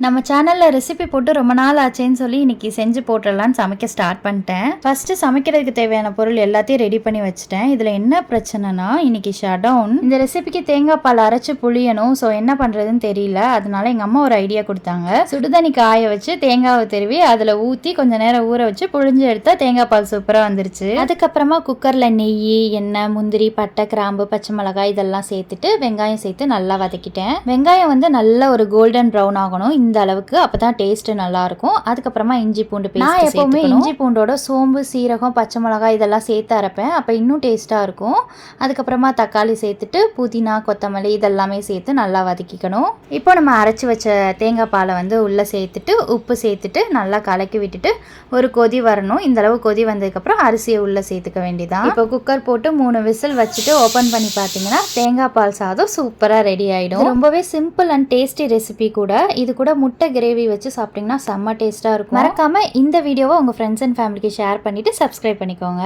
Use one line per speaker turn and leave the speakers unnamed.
நம்ம சேனல்ல ரெசிபி போட்டு ரொம்ப நாள் ஆச்சேன்னு சொல்லி இன்னைக்கு செஞ்சு போட்டுடலான்னு சமைக்க ஸ்டார்ட் பண்ணிட்டேன். ஃபர்ஸ்ட் சமைக்கிறதுக்கு தேவையான பொருள் எல்லாத்தையும் ரெடி பண்ணி வச்சுட்டேன். இதுல என்ன பிரச்சனைனா இன்னைக்கு ஷட் டவுன். இந்த ரெசிபிக்கு தேங்காய் பால் அரைச்சு புளியணும். ஸோ என்ன பண்றதுன்னு தெரியல. அதனால எங்க அம்மா ஒரு ஐடியா கொடுத்தாங்க. சுடுதண்ணி காய வச்சு தேங்காவை திருவி அதுல ஊத்தி கொஞ்ச நேரம் ஊற வச்சு புழிஞ்சு எடுத்தா தேங்காய் பால் சூப்பரா வந்துருச்சு. அதுக்கப்புறமா குக்கர்ல நெய், எண்ணெய், முந்திரி, பட்டை, கிராம்பு, பச்சை மிளகாய் இதெல்லாம் சேர்த்துட்டு வெங்காயம் சேர்த்து நல்லா வதக்கிட்டேன். வெங்காயம் வந்து நல்ல ஒரு கோல்டன் ப்ரௌன் ஆகணும் இந்த அளவுக்கு, அப்பதான் டேஸ்ட் நல்லா இருக்கும். அதுக்கப்புறமா இஞ்சி பூண்டு பேஸ்ட். நான் எப்பவுமே இஞ்சி பூண்டோட சோம்பு, சீரகம், பச்சை மிளகாய் இதெல்லாம் சேர்த்து அரைப்பேன். அப்ப இன்னும் டேஸ்டா இருக்கும். அதுக்கப்புறமா தக்காளி சேர்த்துட்டு புதினா, கொத்தமல்லி இதெல்லாமே சேர்த்து நல்லா வதக்கிக்கணும். இப்போ நம்ம அரைச்சி வச்ச தேங்காய் பாலை வந்து உள்ள சேர்த்துட்டு உப்பு சேர்த்துட்டு நல்லா கலக்கி விட்டுட்டு ஒரு கொதி வரணும். இந்த அளவு கொதி வந்ததுக்கப்புறம் அரிசியை உள்ள சேர்த்துக்க வேண்டியதான். இப்போ குக்கர் போட்டு 3 விசில் வச்சுட்டு ஓப்பன் பண்ணி பார்த்தீங்கன்னா தேங்காய் பால் சாதம் சூப்பராக ரெடி ஆகிடும். ரொம்பவே சிம்பிள் அண்ட் டேஸ்டி ரெசிபி கூட. இது கூட முட்டை கிரேவி வச்சு சாப்பிட்டீங்கன்னா செம்ம டேஸ்ட்டாக இருக்கும். மறக்காமல் இந்த வீடியோவை உங்கள் ஃப்ரெண்ட்ஸ் அண்ட் ஃபேமிலிக்கு ஷேர் பண்ணிவிட்டு சப்ஸ்கிரைப் பண்ணிக்கோங்க.